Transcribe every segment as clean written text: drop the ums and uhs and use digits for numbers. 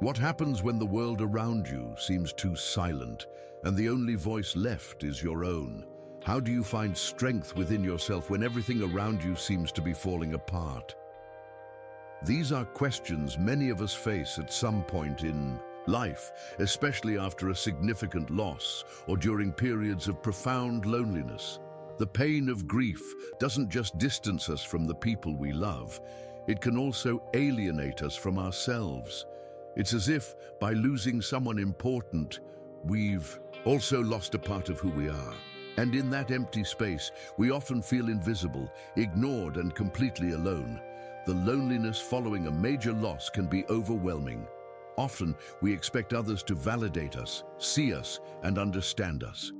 What happens when the world around you seems too silent and the only voice left is your own? How do you find strength within yourself when everything around you seems to be falling apart? These are questions many of us face at some point in life, especially after a significant loss or during periods of profound loneliness. The pain of grief doesn't just distance us from the people we love, it can also alienate us from ourselves. It's as if, by losing someone important, we've also lost a part of who we are. And in that empty space, we often feel invisible, ignored, and completely alone. The loneliness following a major loss can be overwhelming. Often, we expect others to validate us, see us, and understand us.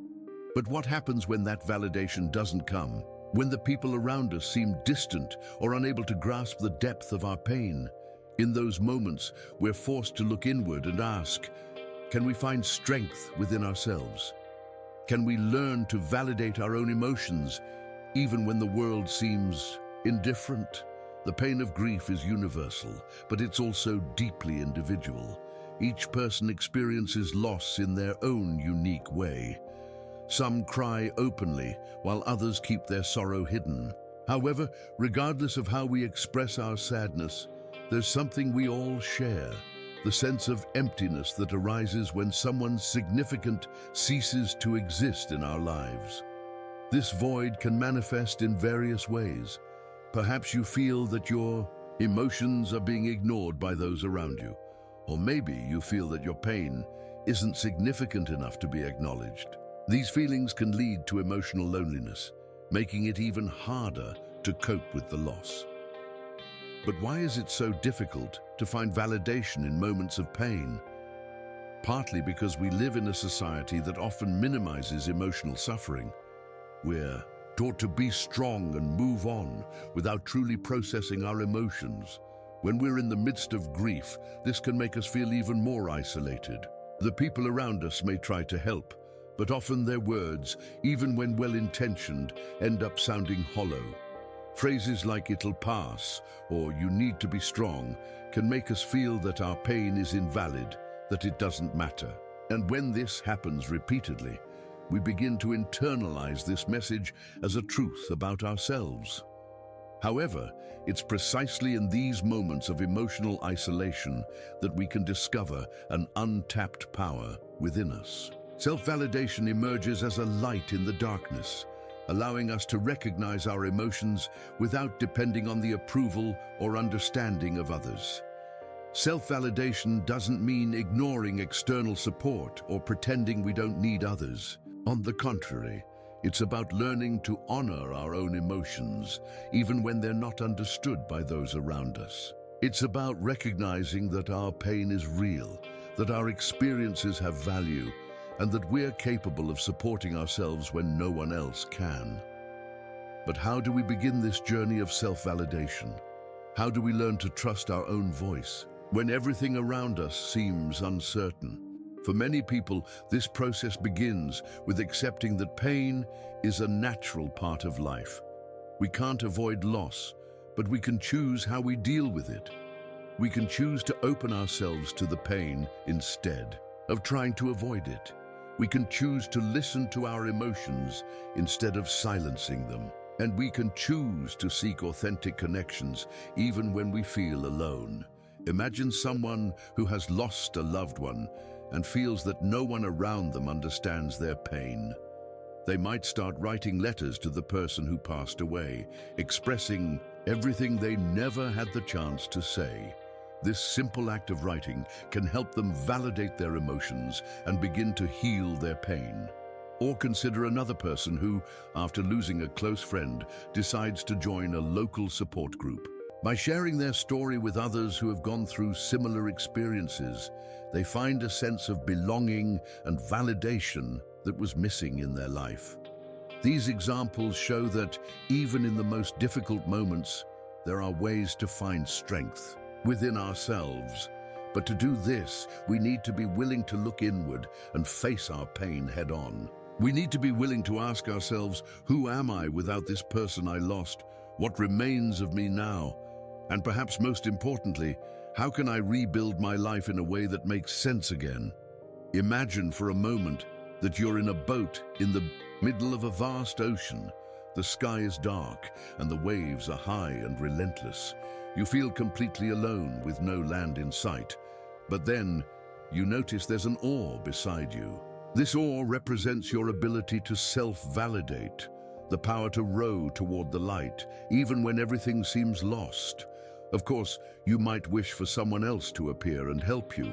But what happens when that validation doesn't come? When the people around us seem distant or unable to grasp the depth of our pain? In those moments, we're forced to look inward and ask, can we find strength within ourselves? Can we learn to validate our own emotions, even when the world seems indifferent? The pain of grief is universal, but it's also deeply individual. Each person experiences loss in their own unique way. Some cry openly, while others keep their sorrow hidden. However, regardless of how we express our sadness, there's something we all share, the sense of emptiness that arises when someone significant ceases to exist in our lives. This void can manifest in various ways. Perhaps you feel that your emotions are being ignored by those around you, or maybe you feel that your pain isn't significant enough to be acknowledged. These feelings can lead to emotional loneliness, making it even harder to cope with the loss. But why is it so difficult to find validation in moments of pain? Partly because we live in a society that often minimizes emotional suffering. We're taught to be strong and move on without truly processing our emotions. When we're in the midst of grief, this can make us feel even more isolated. The people around us may try to help, but often their words, even when well-intentioned, end up sounding hollow. Phrases like "it'll pass" or "you need to be strong" can make us feel that our pain is invalid, that it doesn't matter. And when this happens repeatedly, we begin to internalize this message as a truth about ourselves. However, it's precisely in these moments of emotional isolation that we can discover an untapped power within us. Self-validation emerges as a light in the darkness, allowing us to recognize our emotions without depending on the approval or understanding of others. Self-validation doesn't mean ignoring external support or pretending we don't need others. On the contrary, it's about learning to honor our own emotions, even when they're not understood by those around us. It's about recognizing that our pain is real, that our experiences have value, and that we're capable of supporting ourselves when no one else can. But how do we begin this journey of self-validation? How do we learn to trust our own voice when everything around us seems uncertain? For many people, this process begins with accepting that pain is a natural part of life. We can't avoid loss, but we can choose how we deal with it. We can choose to open ourselves to the pain instead of trying to avoid it. We can choose to listen to our emotions instead of silencing them. And we can choose to seek authentic connections even when we feel alone. Imagine someone who has lost a loved one and feels that no one around them understands their pain. They might start writing letters to the person who passed away, expressing everything they never had the chance to say. This simple act of writing can help them validate their emotions and begin to heal their pain. Or consider another person who, after losing a close friend, decides to join a local support group. By sharing their story with others who have gone through similar experiences, they find a sense of belonging and validation that was missing in their life. These examples show that even in the most difficult moments, there are ways to find strength within ourselves. But to do this, we need to be willing to look inward and face our pain head-on. We need to be willing to ask ourselves, who am I without this person I lost? What remains of me now? And perhaps most importantly, How can I rebuild my life in a way that makes sense again? Imagine for a moment that you're in a boat in the middle of a vast ocean. The sky is dark and the waves are high and relentless. You feel completely alone with no land in sight. But then you notice there's an oar beside you. This oar represents your ability to self-validate, the power to row toward the light, even when everything seems lost. Of course, you might wish for someone else to appear and help you,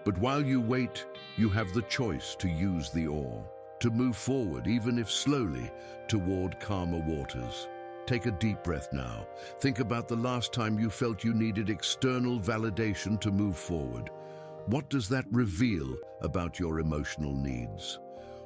but while you wait, you have the choice to use the oar, to move forward, even if slowly, toward calmer waters. Take a deep breath now. Think about the last time you felt you needed external validation to move forward. What does that reveal about your emotional needs?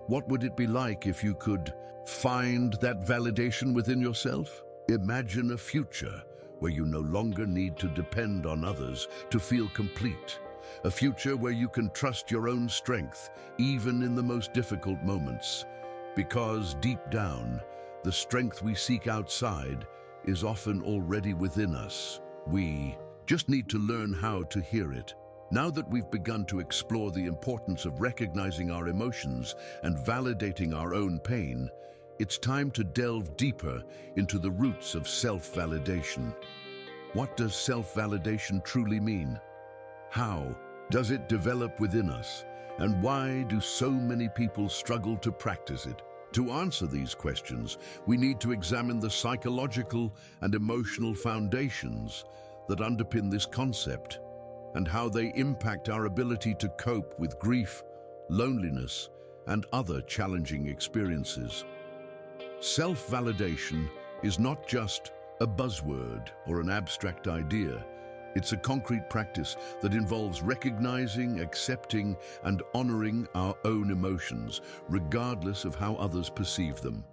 What would it be like if you could find that validation within yourself? Imagine a future where you no longer need to depend on others to feel complete. A future where you can trust your own strength, even in the most difficult moments. Because deep down, the strength we seek outside is often already within us. We just need to learn how to hear it. Now that we've begun to explore the importance of recognizing our emotions and validating our own pain, it's time to delve deeper into the roots of self-validation. What does self-validation truly mean? How does it develop within us? And why do so many people struggle to practice it? To answer these questions, we need to examine the psychological and emotional foundations that underpin this concept and how they impact our ability to cope with grief, loneliness, and other challenging experiences. Self-validation is not just a buzzword or an abstract idea. It's a concrete practice that involves recognizing, accepting, and honoring our own emotions, regardless of how others perceive them.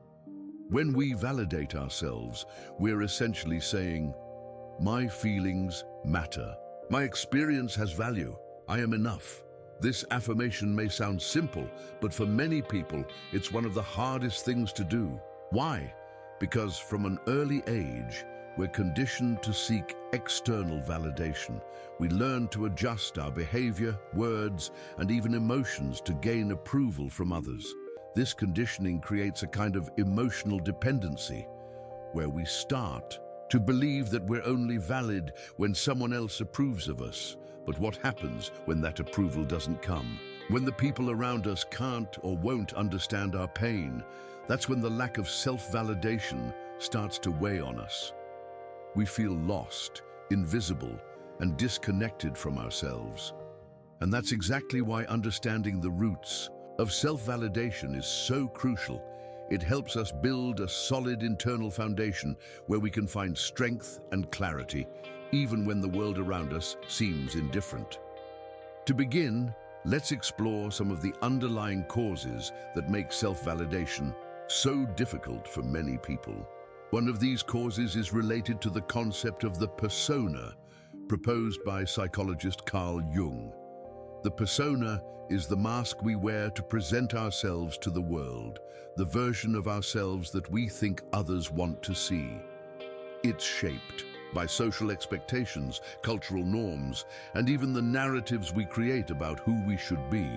When we validate ourselves, we're essentially saying, "My feelings matter. My experience has value. I am enough." This affirmation may sound simple, but for many people, it's one of the hardest things to do. Why? Because from an early age, we're conditioned to seek external validation. We learn to adjust our behavior, words, and even emotions to gain approval from others. This conditioning creates a kind of emotional dependency, where we start to believe that we're only valid when someone else approves of us. But what happens when that approval doesn't come? When the people around us can't or won't understand our pain, that's when the lack of self-validation starts to weigh on us. We feel lost, invisible, and disconnected from ourselves. And that's exactly why understanding the roots of self-validation is so crucial. It helps us build a solid internal foundation where we can find strength and clarity, even when the world around us seems indifferent. To begin, let's explore some of the underlying causes that make self-validation so difficult for many people. One of these causes is related to the concept of the persona, proposed by psychologist Carl Jung. The persona is the mask we wear to present ourselves to the world, the version of ourselves that we think others want to see. It's shaped by social expectations, cultural norms, and even the narratives we create about who we should be.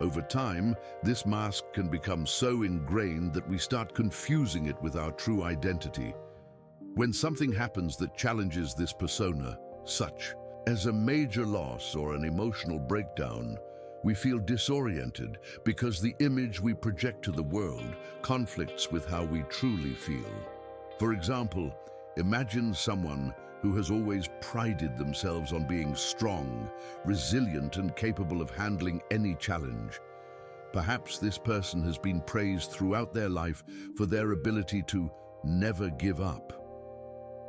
Over time, this mask can become so ingrained that we start confusing it with our true identity. When something happens that challenges this persona, such as a major loss or an emotional breakdown, we feel disoriented because the image we project to the world conflicts with how we truly feel. For example, imagine someone who has always prided themselves on being strong, resilient, and capable of handling any challenge. Perhaps this person has been praised throughout their life for their ability to never give up.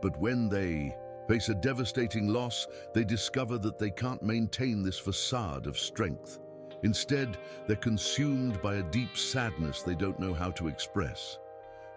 But when they face a devastating loss, they discover that they can't maintain this facade of strength. Instead, they're consumed by a deep sadness they don't know how to express.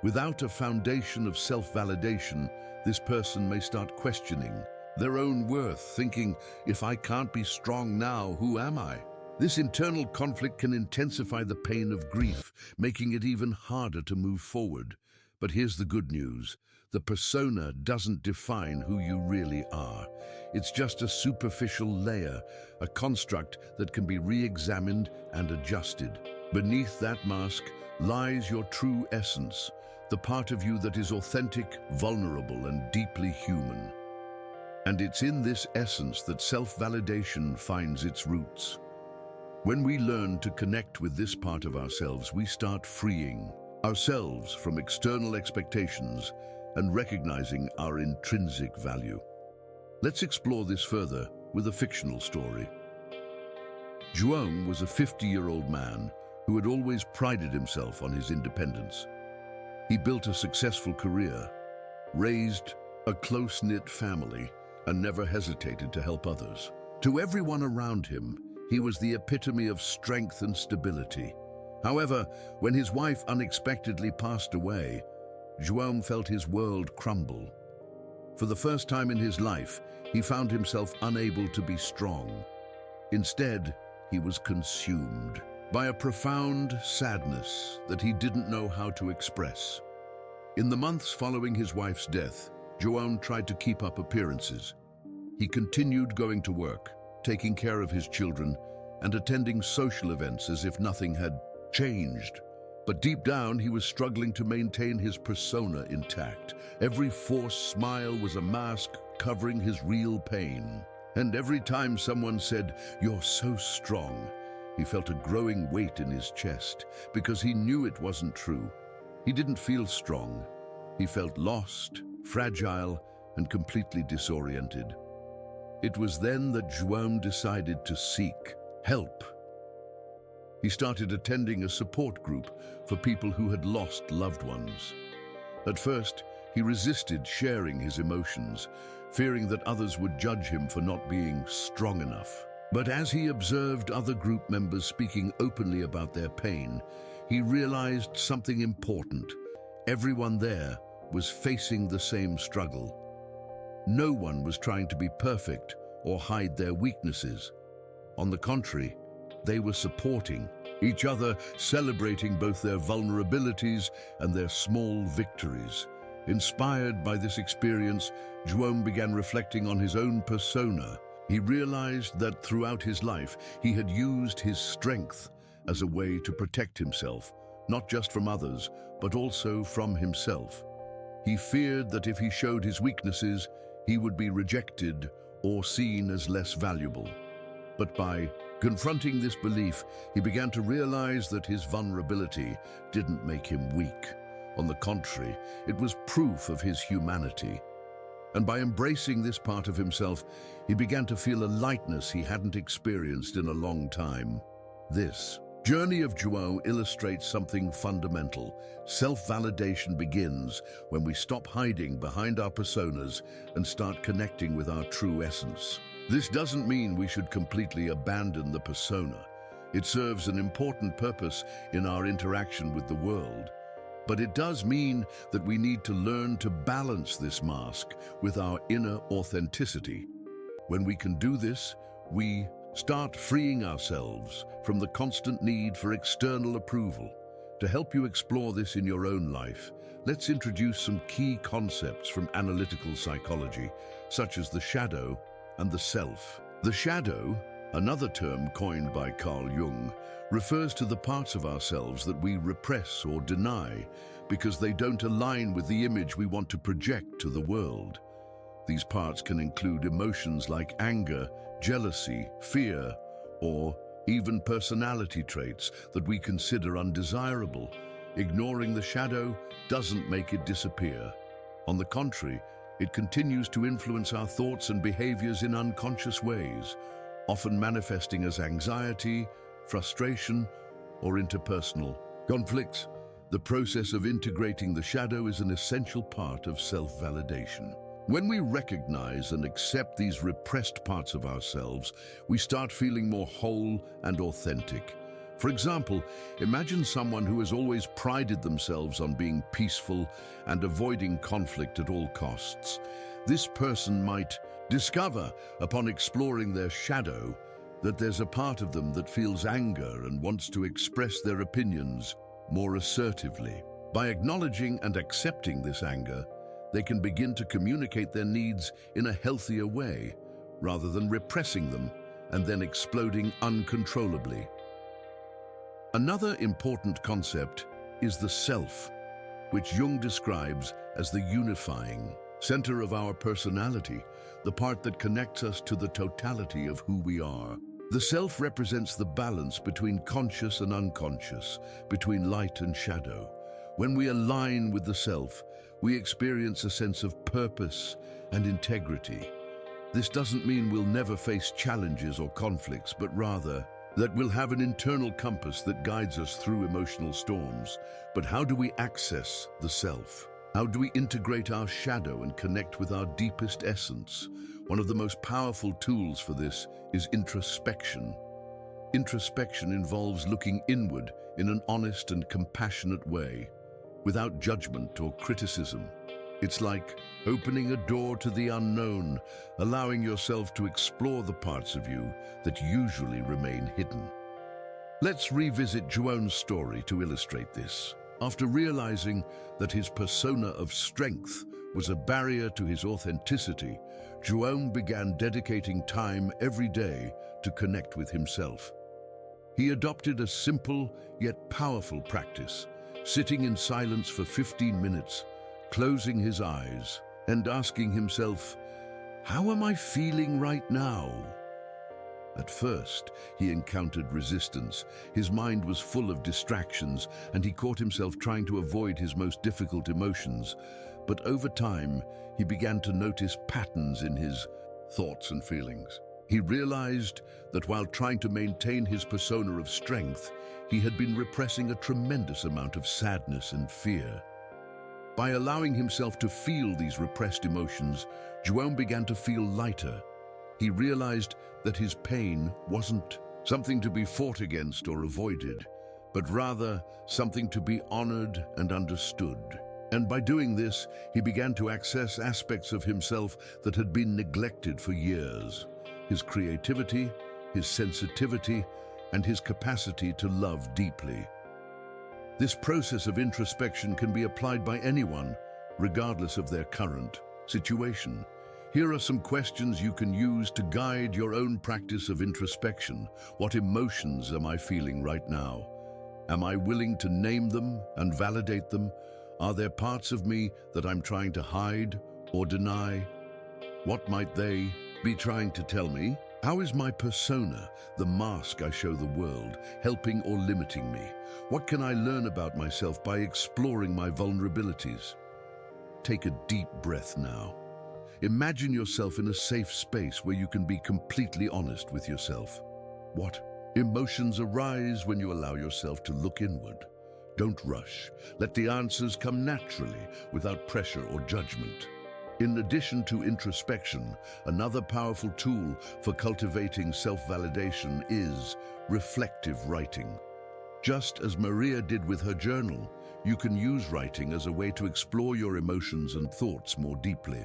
Without a foundation of self-validation, this person may start questioning their own worth, thinking, "If I can't be strong now, who am I?" This internal conflict can intensify the pain of grief, making it even harder to move forward. But here's the good news. The persona doesn't define who you really are. It's just a superficial layer, a construct that can be re-examined and adjusted. Beneath that mask lies your true essence, the part of you that is authentic, vulnerable, and deeply human. And it's in this essence that self-validation finds its roots. When we learn to connect with this part of ourselves, we start freeing ourselves from external expectations and recognizing our intrinsic value. Let's explore this further with a fictional story. João was a 50-year-old man who had always prided himself on his independence. He built a successful career, raised a close-knit family, and never hesitated to help others. To everyone around him, he was the epitome of strength and stability. However, when his wife unexpectedly passed away, João felt his world crumble. For the first time in his life, he found himself unable to be strong. Instead, he was consumed by a profound sadness that he didn't know how to express. In the months following his wife's death, João tried to keep up appearances. He continued going to work, taking care of his children, and attending social events as if nothing had changed. But deep down, he was struggling to maintain his persona intact. Every forced smile was a mask covering his real pain. And every time someone said, "You're so strong," he felt a growing weight in his chest because he knew it wasn't true. He didn't feel strong. He felt lost, fragile, and completely disoriented. It was then that João decided to seek help. He started attending a support group for people who had lost loved ones. At first, he resisted sharing his emotions, fearing that others would judge him for not being strong enough. But as he observed other group members speaking openly about their pain, he realized something important. Everyone there was facing the same struggle. No one was trying to be perfect or hide their weaknesses. On the contrary, they were supporting each other, celebrating both their vulnerabilities and their small victories. Inspired by this experience, João began reflecting on his own persona. He realized that throughout his life, he had used his strength as a way to protect himself, not just from others, but also from himself. He feared that if he showed his weaknesses, he would be rejected or seen as less valuable. But by confronting this belief, he began to realize that his vulnerability didn't make him weak. On the contrary, it was proof of his humanity. And by embracing this part of himself, he began to feel a lightness he hadn't experienced in a long time. This journey of João illustrates something fundamental. Self-validation begins when we stop hiding behind our personas and start connecting with our true essence. This doesn't mean we should completely abandon the persona. It serves an important purpose in our interaction with the world. But it does mean that we need to learn to balance this mask with our inner authenticity. When we can do this, we start freeing ourselves from the constant need for external approval. To help you explore this in your own life, let's introduce some key concepts from analytical psychology, such as the shadow and the self. The shadow, another term coined by Carl Jung, refers to the parts of ourselves that we repress or deny because they don't align with the image we want to project to the world. These parts can include emotions like anger, jealousy, fear, or even personality traits that we consider undesirable. Ignoring the shadow doesn't make it disappear. On the contrary, it continues to influence our thoughts and behaviors in unconscious ways, often manifesting as anxiety, frustration, or interpersonal conflicts. The process of integrating the shadow is an essential part of self-validation. When we recognize and accept these repressed parts of ourselves, we start feeling more whole and authentic. For example, imagine someone who has always prided themselves on being peaceful and avoiding conflict at all costs. This person might discover, upon exploring their shadow, that there's a part of them that feels anger and wants to express their opinions more assertively. By acknowledging and accepting this anger, they can begin to communicate their needs in a healthier way, rather than repressing them and then exploding uncontrollably. Another important concept is the self, which Jung describes as the unifying center of our personality, the part that connects us to the totality of who we are. The self represents the balance between conscious and unconscious, between light and shadow. When we align with the self, we experience a sense of purpose and integrity. This doesn't mean we'll never face challenges or conflicts, but rather that we'll have an internal compass that guides us through emotional storms. But how do we access the self? How do we integrate our shadow and connect with our deepest essence? One of the most powerful tools for this is introspection. Introspection involves looking inward in an honest and compassionate way, without judgment or criticism. It's like opening a door to the unknown, allowing yourself to explore the parts of you that usually remain hidden. Let's revisit Joan's story to illustrate this. After realizing that his persona of strength was a barrier to his authenticity, Joan began dedicating time every day to connect with himself. He adopted a simple yet powerful practice, sitting in silence for 15 minutes, closing his eyes and asking himself, "How am I feeling right now?" At first, he encountered resistance. His mind was full of distractions, and he caught himself trying to avoid his most difficult emotions. But over time, he began to notice patterns in his thoughts and feelings. He realized that while trying to maintain his persona of strength, he had been repressing a tremendous amount of sadness and fear. By allowing himself to feel these repressed emotions, Joan began to feel lighter. He realized that his pain wasn't something to be fought against or avoided, but rather something to be honored and understood. And by doing this, he began to access aspects of himself that had been neglected for years: his creativity, his sensitivity, and his capacity to love deeply. This process of introspection can be applied by anyone, regardless of their current situation. Here are some questions you can use to guide your own practice of introspection. What emotions am I feeling right now? Am I willing to name them and validate them? Are there parts of me that I'm trying to hide or deny? What might they be trying to tell me? How is my persona, the mask I show the world, helping or limiting me? What can I learn about myself by exploring my vulnerabilities? Take a deep breath now. Imagine yourself in a safe space where you can be completely honest with yourself. What emotions arise when you allow yourself to look inward? Don't rush. Let the answers come naturally, without pressure or judgment. In addition to introspection, another powerful tool for cultivating self-validation is reflective writing. Just as Maria did with her journal, you can use writing as a way to explore your emotions and thoughts more deeply.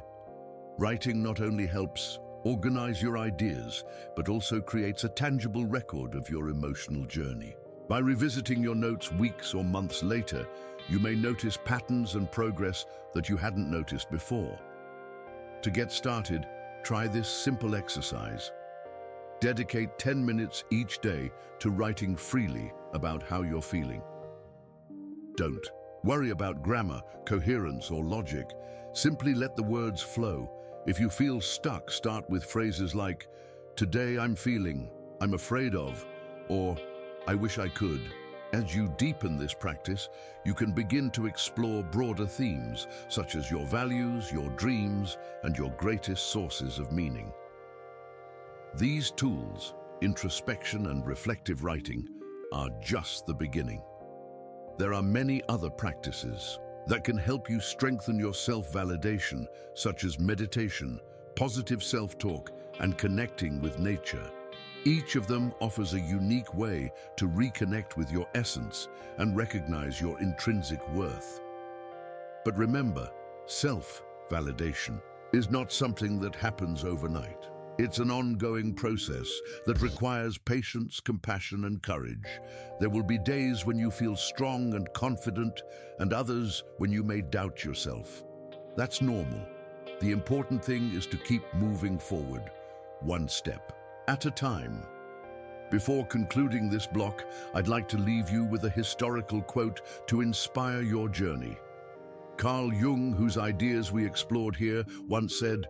Writing not only helps organize your ideas, but also creates a tangible record of your emotional journey. By revisiting your notes weeks or months later, you may notice patterns and progress that you hadn't noticed before. To get started, try this simple exercise. Dedicate 10 minutes each day to writing freely about how you're feeling. Don't worry about grammar, coherence, or logic. Simply let the words flow. If you feel stuck, start with phrases like, "Today I'm feeling," "I'm afraid of," or "I wish I could." As you deepen this practice, you can begin to explore broader themes, such as your values, your dreams, and your greatest sources of meaning. These tools, introspection and reflective writing, are just the beginning. There are many other practices that can help you strengthen your self-validation, such as meditation, positive self-talk, and connecting with nature. Each of them offers a unique way to reconnect with your essence and recognize your intrinsic worth. But remember, self-validation is not something that happens overnight. It's an ongoing process that requires patience, compassion, and courage. There will be days when you feel strong and confident, and others when you may doubt yourself. That's normal. The important thing is to keep moving forward, one step at a time. Before concluding this block, I'd like to leave you with a historical quote to inspire your journey. Carl Jung, whose ideas we explored here, once said,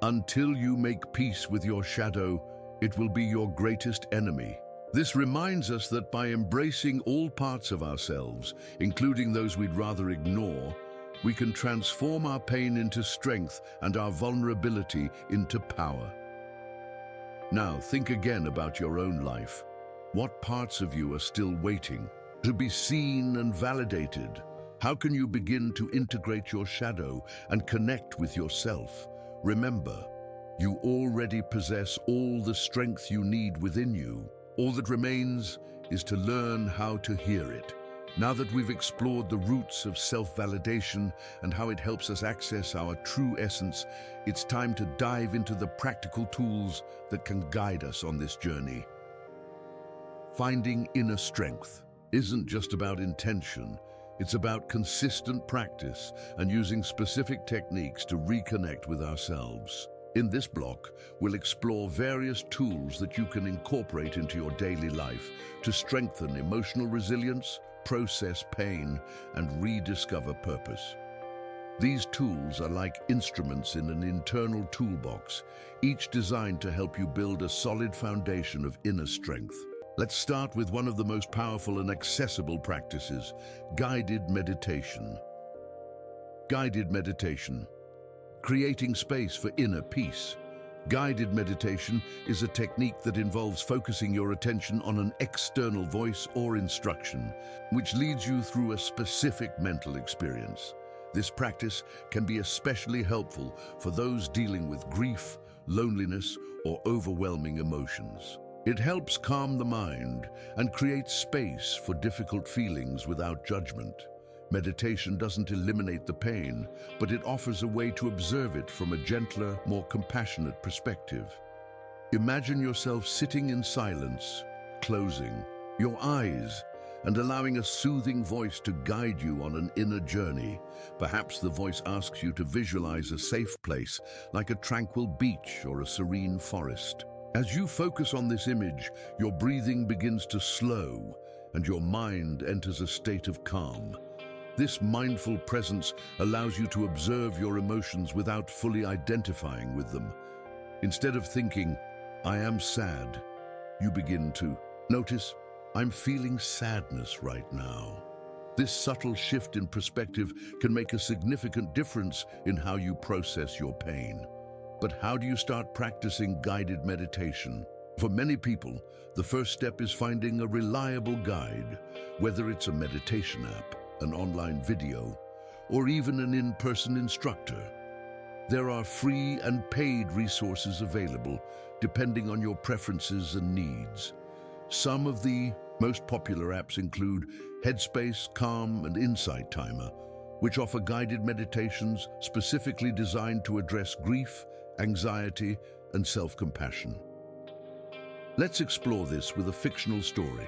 "Until you make peace with your shadow, it will be your greatest enemy." This reminds us that by embracing all parts of ourselves, including those we'd rather ignore, we can transform our pain into strength and our vulnerability into power. Now, think again about your own life. What parts of you are still waiting to be seen and validated? How can you begin to integrate your shadow and connect with yourself? Remember, you already possess all the strength you need within you. All that remains is to learn how to hear it. Now that we've explored the roots of self-validation and how it helps us access our true essence, it's time to dive into the practical tools that can guide us on this journey. Finding inner strength isn't just about intention. It's about consistent practice and using specific techniques to reconnect with ourselves. In this block, we'll explore various tools that you can incorporate into your daily life to strengthen emotional resilience, process pain, and rediscover purpose. These tools are like instruments in an internal toolbox, each designed to help you build a solid foundation of inner strength. Let's start with one of the most powerful and accessible practices, guided meditation. Guided meditation. Creating space for inner peace. Guided meditation is a technique that involves focusing your attention on an external voice or instruction, which leads you through a specific mental experience. This practice can be especially helpful for those dealing with grief, loneliness, or overwhelming emotions. It helps calm the mind and create space for difficult feelings without judgment. Meditation doesn't eliminate the pain, but it offers a way to observe it from a gentler, more compassionate perspective. Imagine yourself sitting in silence, closing your eyes, and allowing a soothing voice to guide you on an inner journey. Perhaps the voice asks you to visualize a safe place, like a tranquil beach or a serene forest. As you focus on this image, your breathing begins to slow, and your mind enters a state of calm. This mindful presence allows you to observe your emotions without fully identifying with them. Instead of thinking, "I am sad," you begin to notice, "I'm feeling sadness right now." This subtle shift in perspective can make a significant difference in how you process your pain. But how do you start practicing guided meditation? For many people, the first step is finding a reliable guide, whether it's a meditation app, an online video, or even an in-person instructor. There are free and paid resources available, depending on your preferences and needs. Some of the most popular apps include Headspace, Calm, and Insight Timer, which offer guided meditations specifically designed to address grief, anxiety, and self-compassion. Let's explore this with a fictional story.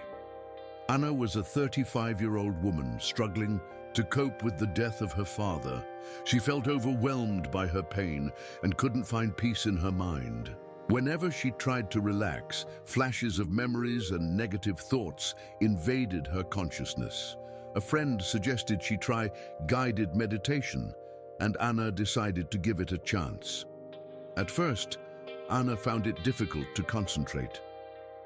Anna was a 35-year-old woman struggling to cope with the death of her father. She felt overwhelmed by her pain and couldn't find peace in her mind. Whenever she tried to relax, flashes of memories and negative thoughts invaded her consciousness. A friend suggested she try guided meditation, and Anna decided to give it a chance. At first, Anna found it difficult to concentrate.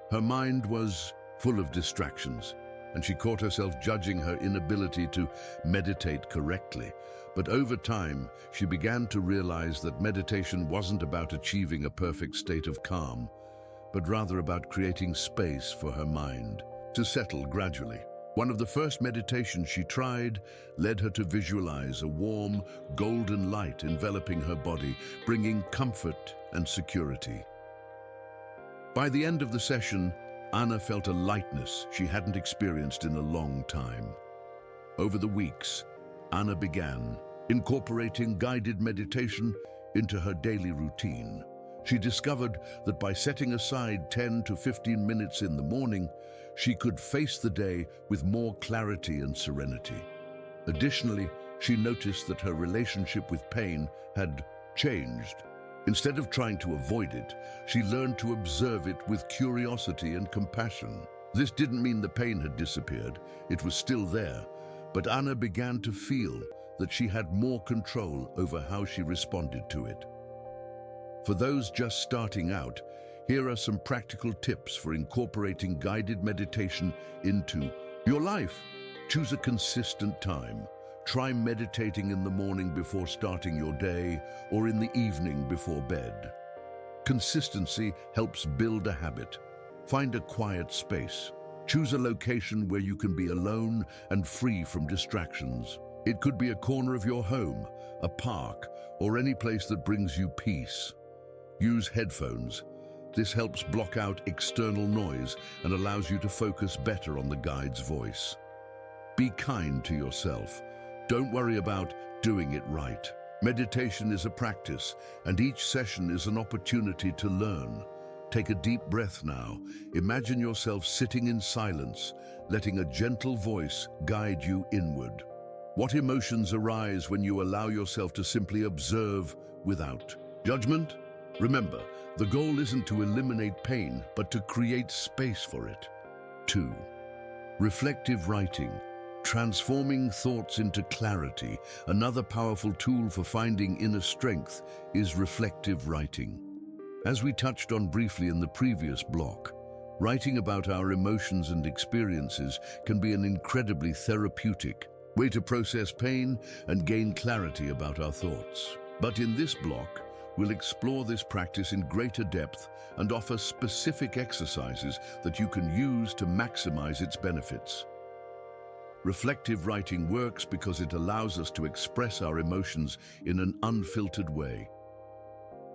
Her mind was full of distractions, and she caught herself judging her inability to meditate correctly. But over time, she began to realize that meditation wasn't about achieving a perfect state of calm, but rather about creating space for her mind to settle gradually. One of the first meditations she tried led her to visualize a warm, golden light enveloping her body, bringing comfort and security. By the end of the session, Anna felt a lightness she hadn't experienced in a long time. Over the weeks, Anna began incorporating guided meditation into her daily routine. She discovered that by setting aside 10 to 15 minutes in the morning, she could face the day with more clarity and serenity. Additionally, she noticed that her relationship with pain had changed. Instead of trying to avoid it, she learned to observe it with curiosity and compassion. This didn't mean the pain had disappeared. It was still there, but Anna began to feel that she had more control over how she responded to it. For those just starting out, here are some practical tips for incorporating guided meditation into your life. Choose a consistent time. Try meditating in the morning before starting your day or in the evening before bed. Consistency helps build a habit. Find a quiet space. Choose a location where you can be alone and free from distractions. It could be a corner of your home, a park, or any place that brings you peace. Use headphones. This helps block out external noise and allows you to focus better on the guide's voice. Be kind to yourself. Don't worry about doing it right. Meditation is a practice, and each session is an opportunity to learn. Take a deep breath now. Imagine yourself sitting in silence, letting a gentle voice guide you inward. What emotions arise when you allow yourself to simply observe without judgment? Remember, the goal isn't to eliminate pain, but to create space for it. 2. Reflective writing. Transforming thoughts into clarity. Another powerful tool for finding inner strength is reflective writing. As we touched on briefly in the previous block, writing about our emotions and experiences can be an incredibly therapeutic way to process pain and gain clarity about our thoughts. But in this block, we'll explore this practice in greater depth and offer specific exercises that you can use to maximize its benefits. Reflective writing works because it allows us to express our emotions in an unfiltered way.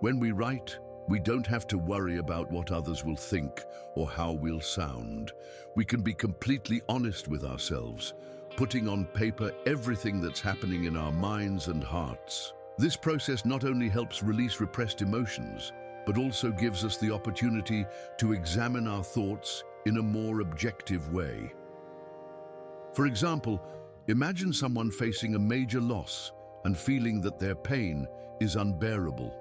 When we write, we don't have to worry about what others will think or how we'll sound. We can be completely honest with ourselves, putting on paper everything that's happening in our minds and hearts. This process not only helps release repressed emotions, but also gives us the opportunity to examine our thoughts in a more objective way. For example, imagine someone facing a major loss and feeling that their pain is unbearable.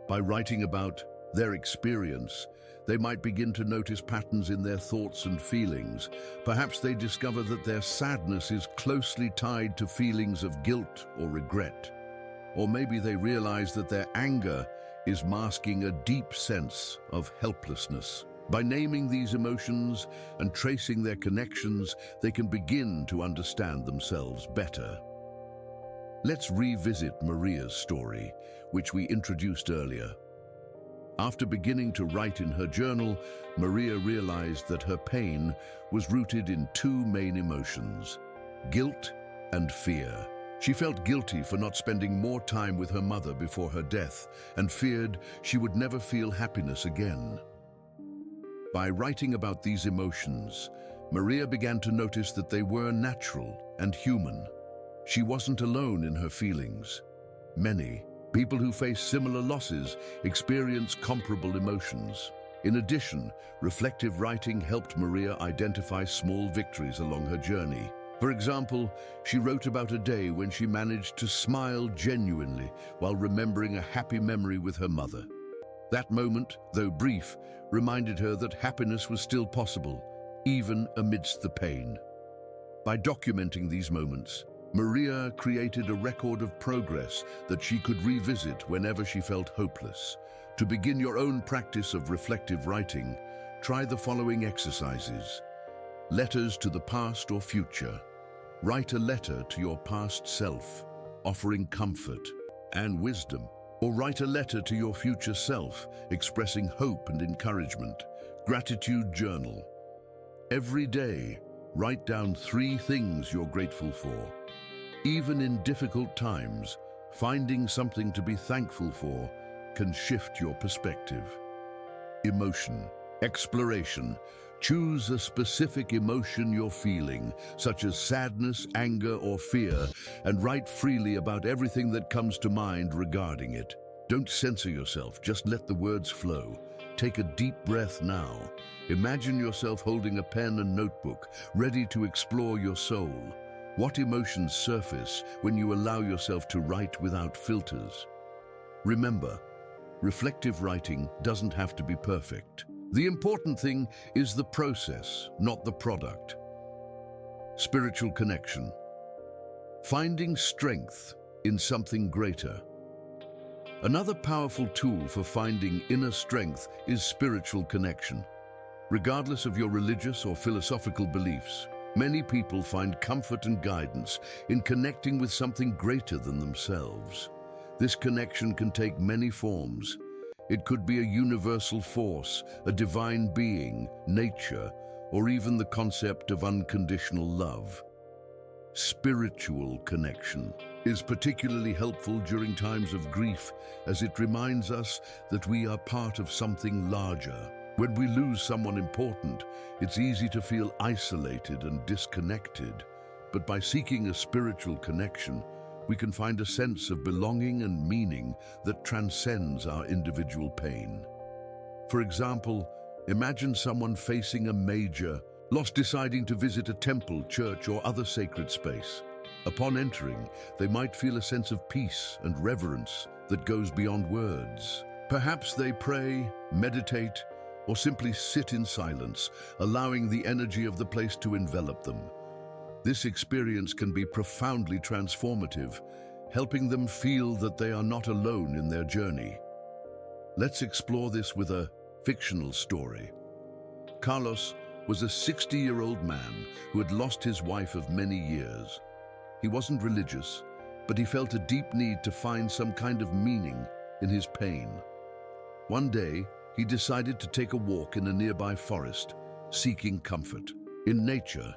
By writing about their experience, they might begin to notice patterns in their thoughts and feelings. Perhaps they discover that their sadness is closely tied to feelings of guilt or regret. Or maybe they realize that their anger is masking a deep sense of helplessness. By naming these emotions and tracing their connections, they can begin to understand themselves better. Let's revisit Maria's story, which we introduced earlier. After beginning to write in her journal, Maria realized that her pain was rooted in two main emotions: guilt and fear. She felt guilty for not spending more time with her mother before her death and feared she would never feel happiness again. By writing about these emotions, Maria began to notice that they were natural and human. She wasn't alone in her feelings. Many people who face similar losses experience comparable emotions. In addition, reflective writing helped Maria identify small victories along her journey. For example, she wrote about a day when she managed to smile genuinely while remembering a happy memory with her mother. That moment, though brief, reminded her that happiness was still possible, even amidst the pain. By documenting these moments, Maria created a record of progress that she could revisit whenever she felt hopeless. To begin your own practice of reflective writing, try the following exercises. Letters to the past or future. Write a letter to your past self, offering comfort and wisdom. Or write a letter to your future self, expressing hope and encouragement. Gratitude journal. Every day, write down 3 things you're grateful for. Even in difficult times, finding something to be thankful for can shift your perspective. Emotion. Exploration. Choose a specific emotion you're feeling, such as sadness, anger, or fear, and write freely about everything that comes to mind regarding it. Don't censor yourself, just let the words flow. Take a deep breath now. Imagine yourself holding a pen and notebook, ready to explore your soul. What emotions surface when you allow yourself to write without filters? Remember, reflective writing doesn't have to be perfect. The important thing is the process, not the product. Spiritual connection. Finding strength in something greater. Another powerful tool for finding inner strength is spiritual connection. Regardless of your religious or philosophical beliefs, many people find comfort and guidance in connecting with something greater than themselves. This connection can take many forms. It could be a universal force, a divine being, nature, or even the concept of unconditional love. Spiritual connection is particularly helpful during times of grief, as it reminds us that we are part of something larger. When we lose someone important, it's easy to feel isolated and disconnected. But by seeking a spiritual connection, we can find a sense of belonging and meaning that transcends our individual pain. For example, imagine someone facing a major loss, deciding to visit a temple, church, or other sacred space. Upon entering, they might feel a sense of peace and reverence that goes beyond words. Perhaps they pray, meditate, or simply sit in silence, allowing the energy of the place to envelop them. This experience can be profoundly transformative, helping them feel that they are not alone in their journey. Let's explore this with a fictional story. Carlos was a 60-year-old man who had lost his wife of many years. He wasn't religious, but he felt a deep need to find some kind of meaning in his pain. One day, he decided to take a walk in a nearby forest, seeking comfort. In nature,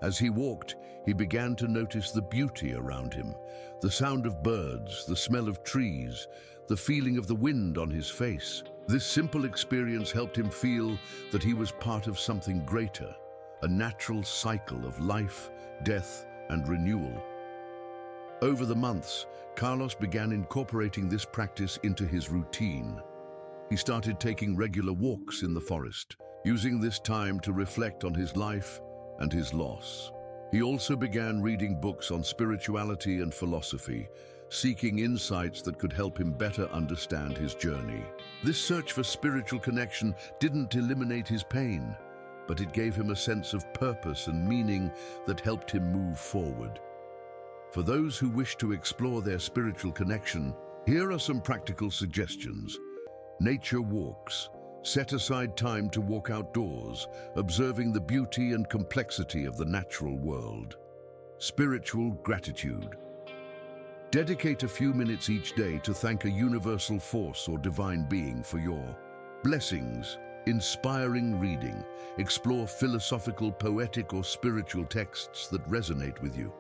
as he walked, he began to notice the beauty around him, the sound of birds, the smell of trees, the feeling of the wind on his face. This simple experience helped him feel that he was part of something greater, a natural cycle of life, death, and renewal. Over the months, Carlos began incorporating this practice into his routine. He started taking regular walks in the forest, using this time to reflect on his life and his loss. He also began reading books on spirituality and philosophy, seeking insights that could help him better understand his journey. This search for spiritual connection didn't eliminate his pain, but it gave him a sense of purpose and meaning that helped him move forward. For those who wish to explore their spiritual connection, here are some practical suggestions. Nature walks. Set aside time to walk outdoors, observing the beauty and complexity of the natural world. Spiritual gratitude. Dedicate a few minutes each day to thank a universal force or divine being for your blessings. Inspiring reading. Explore philosophical, poetic, or spiritual texts that resonate with you.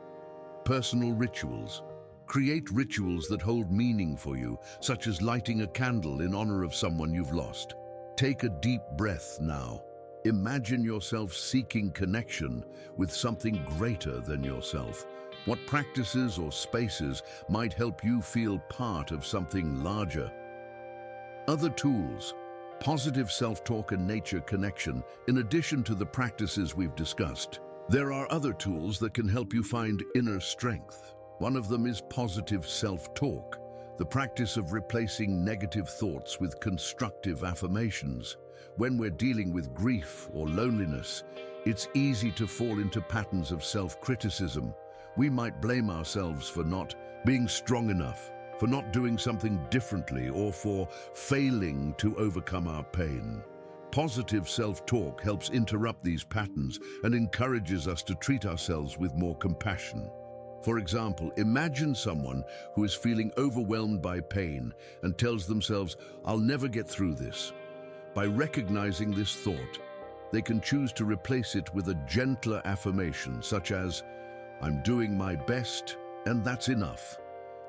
Personal rituals. Create rituals that hold meaning for you, such as lighting a candle in honor of someone you've lost. Take a deep breath now. Imagine yourself seeking connection with something greater than yourself. What practices or spaces might help you feel part of something larger? Other tools. Positive self-talk and nature connection. In addition to the practices we've discussed, there are other tools that can help you find inner strength. One of them is positive self-talk, the practice of replacing negative thoughts with constructive affirmations. When we're dealing with grief or loneliness, it's easy to fall into patterns of self-criticism. We might blame ourselves for not being strong enough, for not doing something differently, or for failing to overcome our pain. Positive self-talk helps interrupt these patterns and encourages us to treat ourselves with more compassion. For example, imagine someone who is feeling overwhelmed by pain and tells themselves, "I'll never get through this." By recognizing this thought, they can choose to replace it with a gentler affirmation, such as, "I'm doing my best, and that's enough."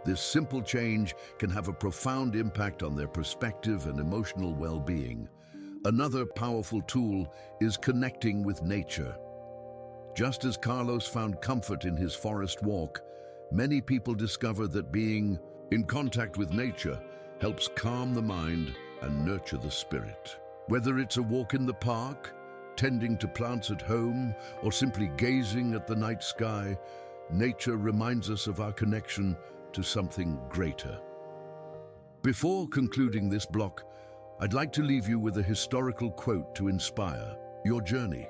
This simple change can have a profound impact on their perspective and emotional well-being. Another powerful tool is connecting with nature. Just as Carlos found comfort in his forest walk, many people discover that being in contact with nature helps calm the mind and nurture the spirit. Whether it's a walk in the park, tending to plants at home, or simply gazing at the night sky, nature reminds us of our connection to something greater. Before concluding this block, I'd like to leave you with a historical quote to inspire your journey.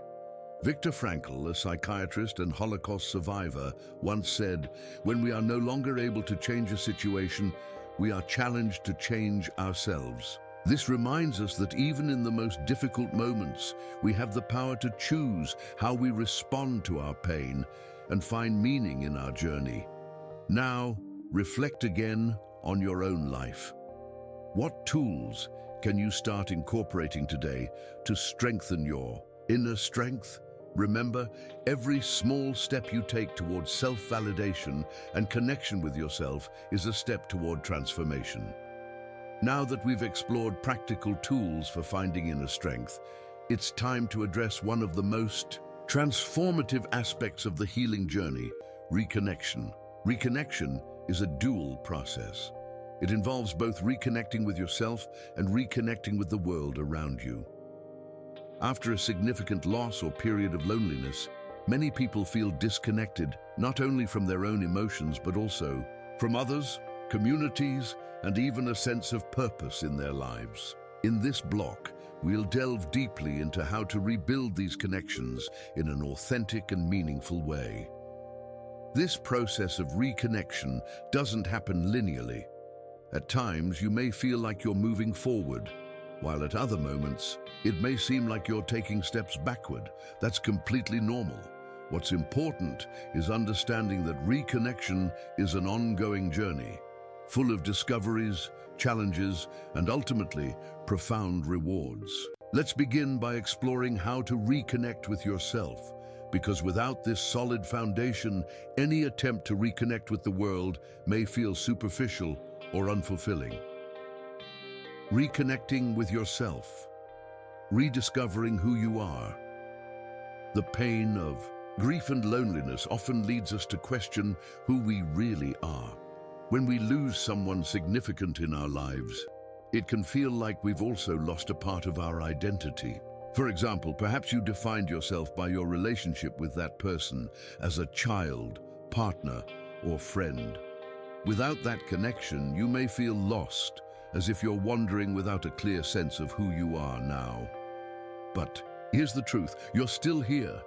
Viktor Frankl, a psychiatrist and Holocaust survivor, once said, "When we are no longer able to change a situation, we are challenged to change ourselves." This reminds us that even in the most difficult moments, we have the power to choose how we respond to our pain and find meaning in our journey. Now, reflect again on your own life. What tools can you start incorporating today to strengthen your inner strength? Remember, every small step you take towards self-validation and connection with yourself is a step toward transformation. Now that we've explored practical tools for finding inner strength, it's time to address one of the most transformative aspects of the healing journey, reconnection. Reconnection is a dual process. It involves both reconnecting with yourself and reconnecting with the world around you. After a significant loss or period of loneliness, many people feel disconnected not only from their own emotions but also from others, communities, and even a sense of purpose in their lives. In this block, we'll delve deeply into how to rebuild these connections in an authentic and meaningful way. This process of reconnection doesn't happen linearly. At times, you may feel like you're moving forward, while at other moments, it may seem like you're taking steps backward. That's completely normal. What's important is understanding that reconnection is an ongoing journey, full of discoveries, challenges, and ultimately, profound rewards. Let's begin by exploring how to reconnect with yourself, because without this solid foundation, any attempt to reconnect with the world may feel superficial or unfulfilling. Reconnecting with yourself, rediscovering who you are. The pain of grief and loneliness often leads us to question who we really are. When we lose someone significant in our lives, it can feel like we've also lost a part of our identity. For example, perhaps you defined yourself by your relationship with that person as a child, partner, or friend. Without that connection, you may feel lost, as if you're wandering without a clear sense of who you are now. But here's the truth, you're still here.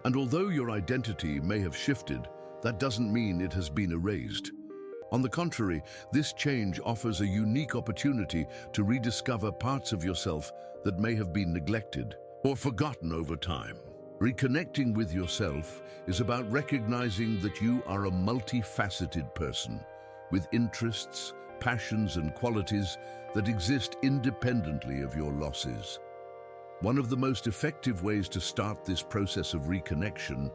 And although your identity may have shifted, that doesn't mean it has been erased. On the contrary, this change offers a unique opportunity to rediscover parts of yourself that may have been neglected or forgotten over time. Reconnecting with yourself is about recognizing that you are a multifaceted person with interests, passions, and qualities that exist independently of your losses. One of the most effective ways to start this process of reconnection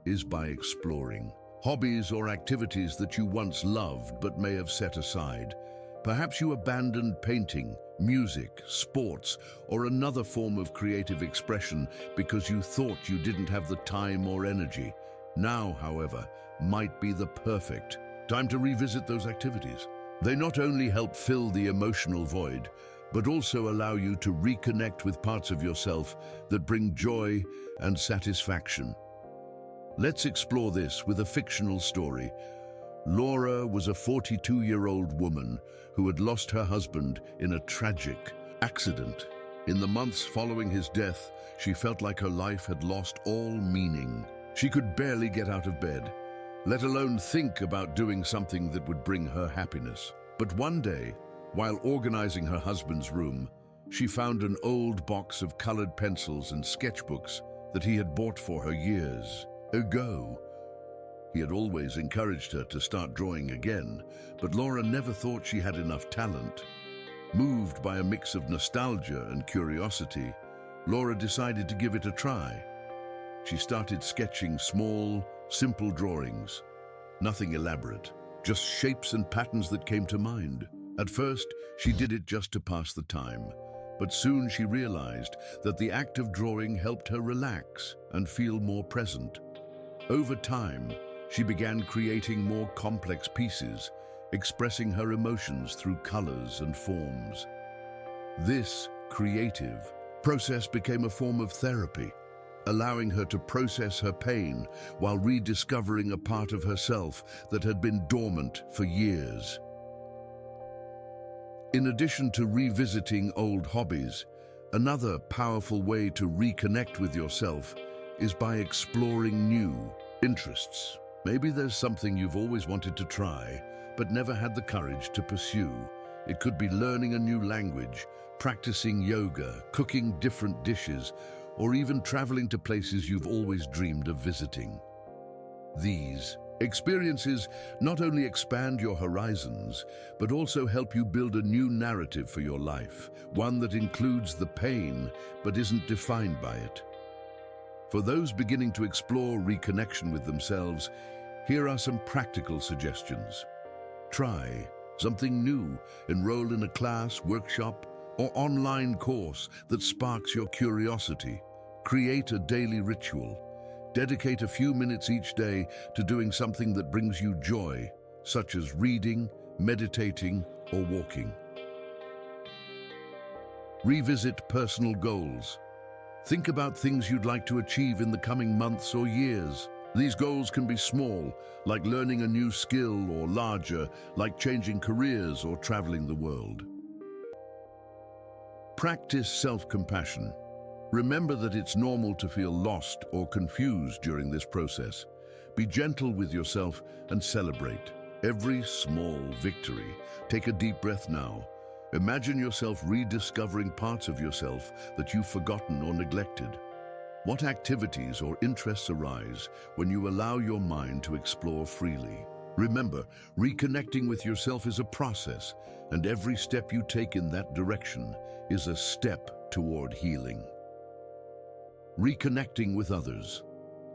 is by exploring hobbies or activities that you once loved but may have set aside. Perhaps you abandoned painting, music, sports, or another form of creative expression because you thought you didn't have the time or energy. Now, however, might be the perfect time to revisit those activities. They not only help fill the emotional void, but also allow you to reconnect with parts of yourself that bring joy and satisfaction. Let's explore this with a fictional story. Laura was a 42-year-old woman who had lost her husband in a tragic accident. In the months following his death, she felt like her life had lost all meaning. She could barely get out of bed, let alone think about doing something that would bring her happiness. But one day, while organizing her husband's room, she found an old box of colored pencils and sketchbooks that he had bought for her years ago. He had always encouraged her to start drawing again, but Laura never thought she had enough talent. Moved by a mix of nostalgia and curiosity, Laura decided to give it a try. She started sketching small, simple drawings. Nothing elaborate, just shapes and patterns that came to mind. At first, she did it just to pass the time, but soon she realized that the act of drawing helped her relax and feel more present. Over time, she began creating more complex pieces, expressing her emotions through colors and forms. This creative process became a form of therapy, allowing her to process her pain while rediscovering a part of herself that had been dormant for years. In addition to revisiting old hobbies, another powerful way to reconnect with yourself is by exploring new interests. Maybe there's something you've always wanted to try, but never had the courage to pursue. It could be learning a new language, practicing yoga, cooking different dishes, or even traveling to places you've always dreamed of visiting. These experiences not only expand your horizons, but also help you build a new narrative for your life, one that includes the pain but isn't defined by it. For those beginning to explore reconnection with themselves, here are some practical suggestions. Try something new, enroll in a class, workshop, or online course that sparks your curiosity. Create a daily ritual. Dedicate a few minutes each day to doing something that brings you joy, such as reading, meditating, or walking. Revisit personal goals. Think about things you'd like to achieve in the coming months or years. These goals can be small, like learning a new skill, or larger, like changing careers or traveling the world. Practice self-compassion. Remember that it's normal to feel lost or confused during this process. Be gentle with yourself and celebrate every small victory. Take a deep breath now. Imagine yourself rediscovering parts of yourself that you've forgotten or neglected. What activities or interests arise when you allow your mind to explore freely? Remember, reconnecting with yourself is a process, and every step you take in that direction is a step toward healing. Reconnecting with others.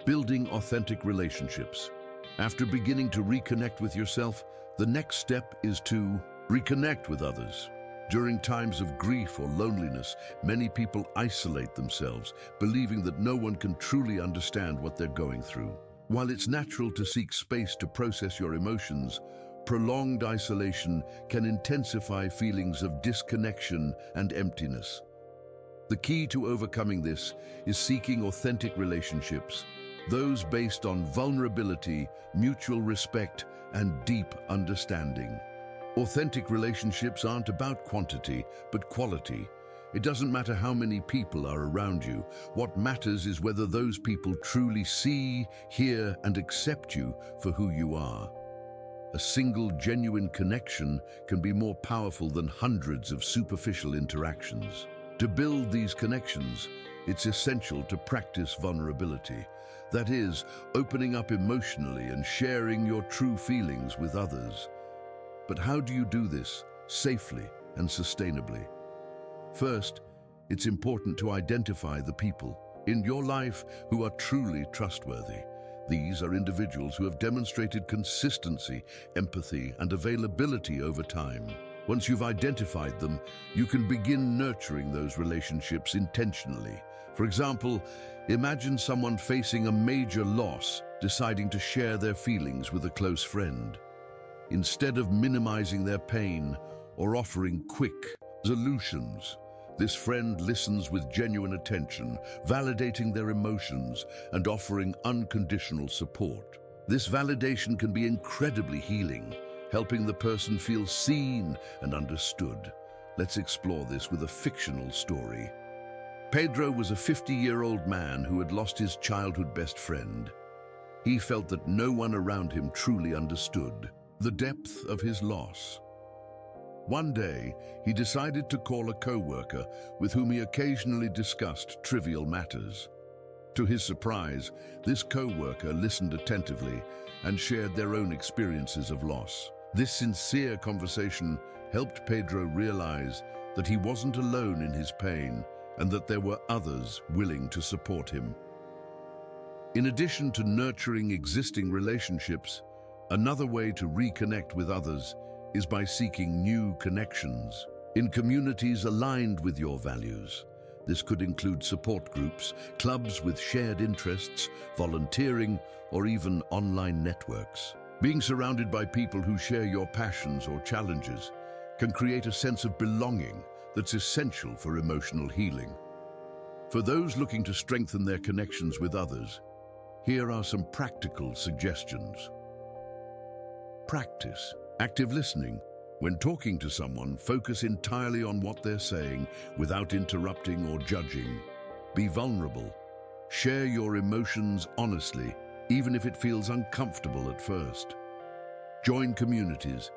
Building authentic relationships. After beginning to reconnect with yourself, the next step is to reconnect with others. During times of grief or loneliness, many people isolate themselves, believing that no one can truly understand what they're going through. While it's natural to seek space to process your emotions, prolonged isolation can intensify feelings of disconnection and emptiness. The key to overcoming this is seeking authentic relationships, those based on vulnerability, mutual respect, and deep understanding. Authentic relationships aren't about quantity, but quality. It doesn't matter how many people are around you. What matters is whether those people truly see, hear, and accept you for who you are. A single genuine connection can be more powerful than hundreds of superficial interactions. To build these connections, it's essential to practice vulnerability. That is, opening up emotionally and sharing your true feelings with others. But how do you do this safely and sustainably? First, it's important to identify the people in your life who are truly trustworthy. These are individuals who have demonstrated consistency, empathy, and availability over time. Once you've identified them, you can begin nurturing those relationships intentionally. For example, imagine someone facing a major loss, deciding to share their feelings with a close friend. Instead of minimizing their pain or offering quick solutions, this friend listens with genuine attention, validating their emotions and offering unconditional support. This validation can be incredibly healing, helping the person feel seen and understood. Let's explore this with a fictional story. Pedro was a 50-year-old man who had lost his childhood best friend. He felt that no one around him truly understood the depth of his loss. One day, he decided to call a co-worker with whom he occasionally discussed trivial matters. To his surprise, this co-worker listened attentively and shared their own experiences of loss. This sincere conversation helped Pedro realize that he wasn't alone in his pain and that there were others willing to support him. In addition to nurturing existing relationships, another way to reconnect with others is by seeking new connections in communities aligned with your values. This could include support groups, clubs with shared interests, volunteering, or even online networks. Being surrounded by people who share your passions or challenges can create a sense of belonging that's essential for emotional healing. For those looking to strengthen their connections with others, here are some practical suggestions. Practice active listening. When talking to someone, focus entirely on what they're saying without interrupting or judging. Be vulnerable. Share your emotions honestly, even if it feels uncomfortable at first. Join communities.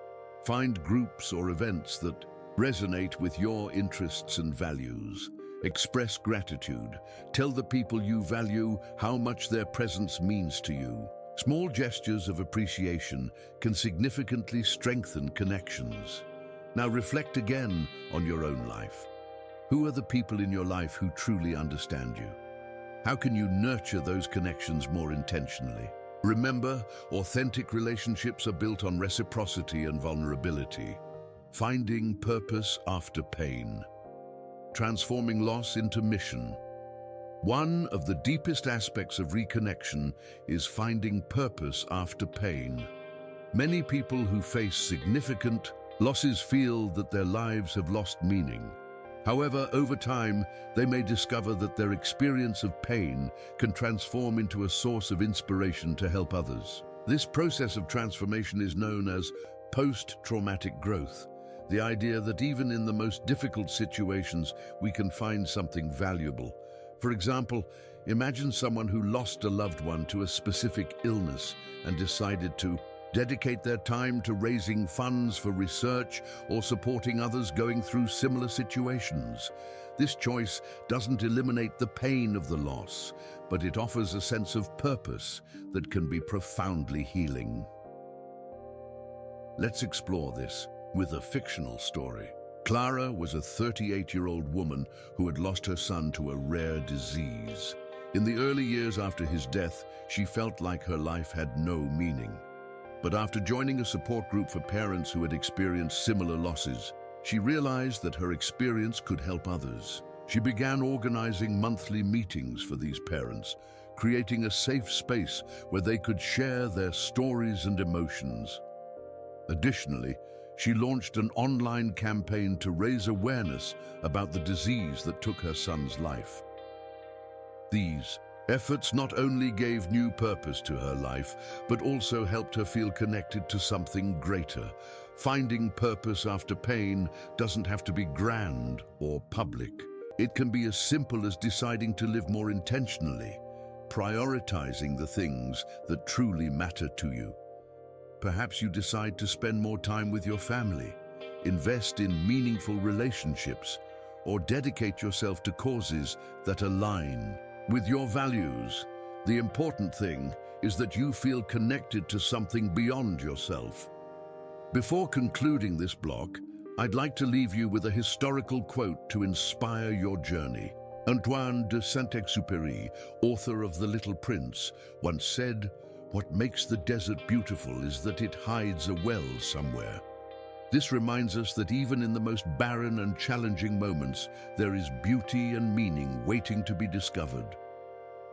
Find groups or events that resonate with your interests and values. Express gratitude. Tell the people you value how much their presence means to you. Small gestures of appreciation can significantly strengthen connections. Now reflect again on your own life. Who are the people in your life who truly understand you? How can you nurture those connections more intentionally? Remember, authentic relationships are built on reciprocity and vulnerability. Finding purpose after pain. Transforming loss into mission. One of the deepest aspects of reconnection is finding purpose after pain. Many people who face significant losses feel that their lives have lost meaning. However, over time, they may discover that their experience of pain can transform into a source of inspiration to help others. This process of transformation is known as post-traumatic growth, the idea that even in the most difficult situations, we can find something valuable. For example, imagine someone who lost a loved one to a specific illness and decided to dedicate their time to raising funds for research or supporting others going through similar situations. This choice doesn't eliminate the pain of the loss, but it offers a sense of purpose that can be profoundly healing. Let's explore this with a fictional story. Clara was a 38-year-old woman who had lost her son to a rare disease. In the early years after his death, she felt like her life had no meaning. But after joining a support group for parents who had experienced similar losses, she realized that her experience could help others. She began organizing monthly meetings for these parents, creating a safe space where they could share their stories and emotions. Additionally, she launched an online campaign to raise awareness about the disease that took her son's life. These efforts not only gave new purpose to her life, but also helped her feel connected to something greater. Finding purpose after pain doesn't have to be grand or public. It can be as simple as deciding to live more intentionally, prioritizing the things that truly matter to you. Perhaps you decide to spend more time with your family, invest in meaningful relationships, or dedicate yourself to causes that align with your values. The important thing is that you feel connected to something beyond yourself. Before concluding this block, I'd like to leave you with a historical quote to inspire your journey. Antoine de Saint-Exupéry, author of The Little Prince, once said, "What makes the desert beautiful is that it hides a well somewhere." This reminds us that even in the most barren and challenging moments, there is beauty and meaning waiting to be discovered.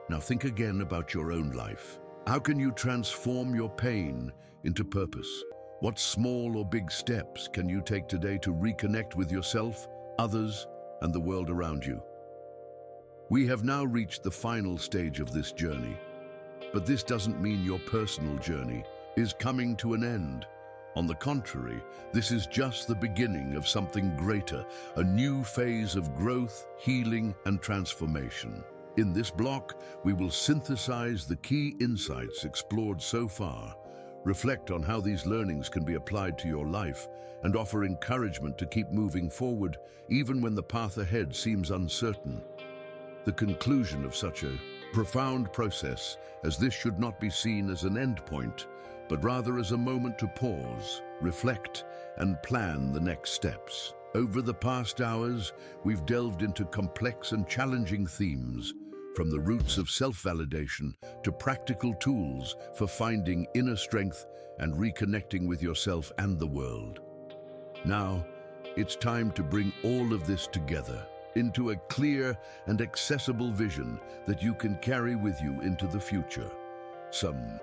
Now think again about your own life. How can you transform your pain into purpose? What small or big steps can you take today to reconnect with yourself, others, and the world around you? We have now reached the final stage of this journey. But this doesn't mean your personal journey is coming to an end. On the contrary, this is just the beginning of something greater, a new phase of growth, healing, and transformation. In this block, we will synthesize the key insights explored so far, reflect on how these learnings can be applied to your life, and offer encouragement to keep moving forward, even when the path ahead seems uncertain. The conclusion of such a profound process, as this should not be seen as an end point, but rather as a moment to pause, reflect, and plan the next steps. Over the past hours, we've delved into complex and challenging themes, from the roots of self-validation to practical tools for finding inner strength and reconnecting with yourself and the world. Now, it's time to bring all of this together into a clear and accessible vision that you can carry with you into the future. Some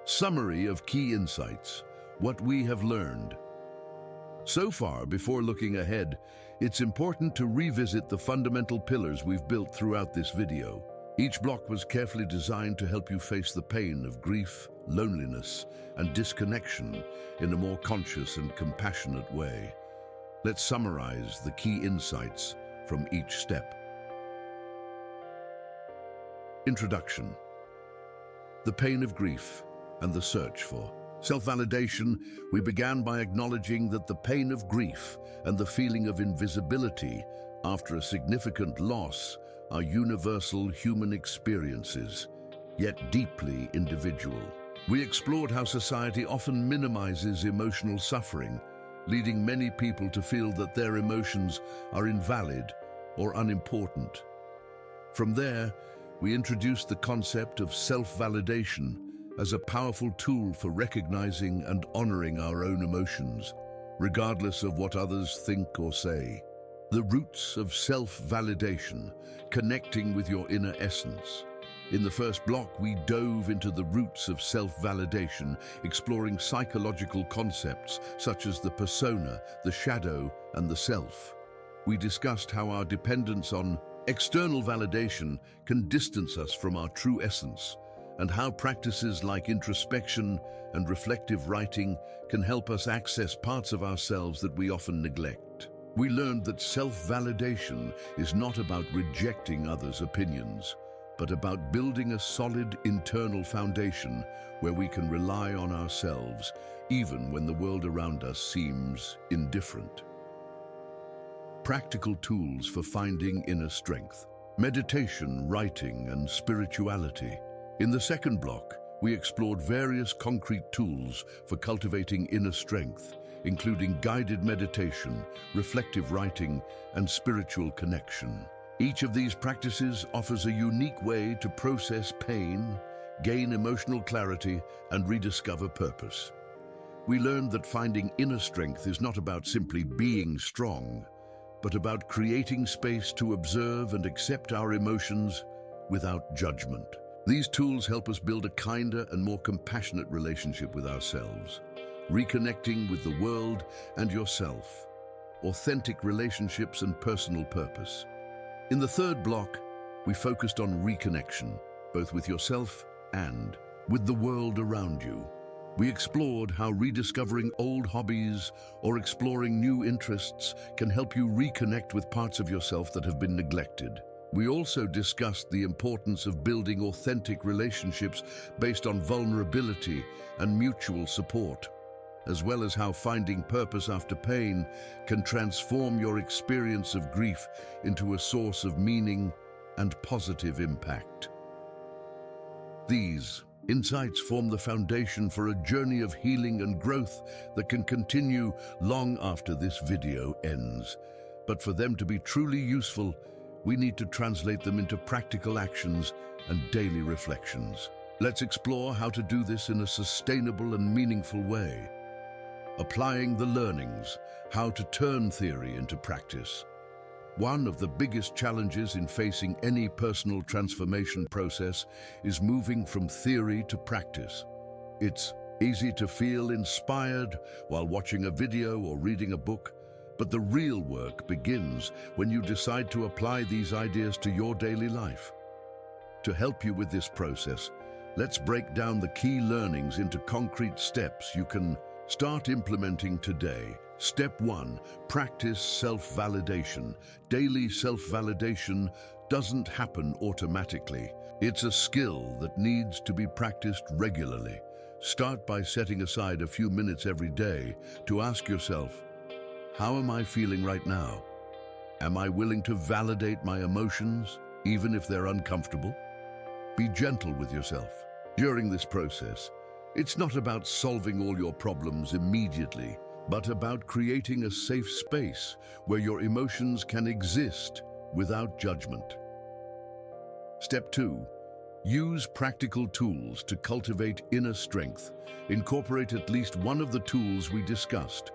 summary of key insights, what we have learned. So far, before looking ahead, it's important to revisit the fundamental pillars we've built throughout this video. Each block was carefully designed to help you face the pain of grief, loneliness, and disconnection in a more conscious and compassionate way. Let's summarize the key insights from each step. Introduction. The pain of grief and the search for self-validation. We began by acknowledging that the pain of grief and the feeling of invisibility after a significant loss are universal human experiences, yet deeply individual. We explored how society often minimizes emotional suffering, leading many people to feel that their emotions are invalid or unimportant. From there, we introduced the concept of self-validation as a powerful tool for recognizing and honoring our own emotions, regardless of what others think or say. The roots of self-validation, connecting with your inner essence. In the first block, we dove into the roots of self-validation, exploring psychological concepts such as the persona, the shadow, and the self. We discussed how our dependence on external validation can distance us from our true essence, and how practices like introspection and reflective writing can help us access parts of ourselves that we often neglect. We learned that self-validation is not about rejecting others' opinions, but about building a solid internal foundation where we can rely on ourselves, even when the world around us seems indifferent. Practical tools for finding inner strength. Meditation, writing, and spirituality. In the second block, we explored various concrete tools for cultivating inner strength, including guided meditation, reflective writing, and spiritual connection. Each of these practices offers a unique way to process pain, gain emotional clarity, and rediscover purpose. We learned that finding inner strength is not about simply being strong, but about creating space to observe and accept our emotions without judgment. These tools help us build a kinder and more compassionate relationship with ourselves, reconnecting with the world and yourself, authentic relationships and personal purpose. In the third block, we focused on reconnection, both with yourself and with the world around you. We explored how rediscovering old hobbies or exploring new interests can help you reconnect with parts of yourself that have been neglected. We also discussed the importance of building authentic relationships based on vulnerability and mutual support, as well as how finding purpose after pain can transform your experience of grief into a source of meaning and positive impact. These insights form the foundation for a journey of healing and growth that can continue long after this video ends. But for them to be truly useful, we need to translate them into practical actions and daily reflections. Let's explore how to do this in a sustainable and meaningful way. Applying the learnings, how to turn theory into practice. One of the biggest challenges in facing any personal transformation process is moving from theory to practice. It's easy to feel inspired while watching a video or reading a book, but the real work begins when you decide to apply these ideas to your daily life. To help you with this process, let's break down the key learnings into concrete steps you can start implementing today. Step 1. Practice self-validation. Daily self-validation doesn't happen automatically. It's a skill that needs to be practiced regularly. Start by setting aside a few minutes every day to ask yourself, how am I feeling right now? Am I willing to validate my emotions, even if they're uncomfortable? Be gentle with yourself. During this process, it's not about solving all your problems immediately, but about creating a safe space where your emotions can exist without judgment. Step 2. Use practical tools to cultivate inner strength. Incorporate at least one of the tools we discussed: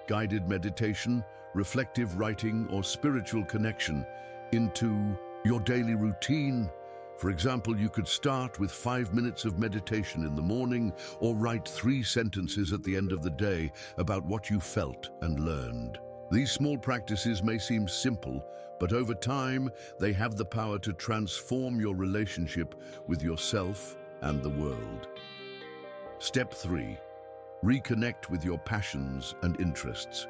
guided meditation, reflective writing, or spiritual connection into your daily routine. For example, you could start with 5 minutes of meditation in the morning or write 3 sentences at the end of the day about what you felt and learned. These small practices may seem simple, but over time, they have the power to transform your relationship with yourself and the world. Step 3. Reconnect with your passions and interests.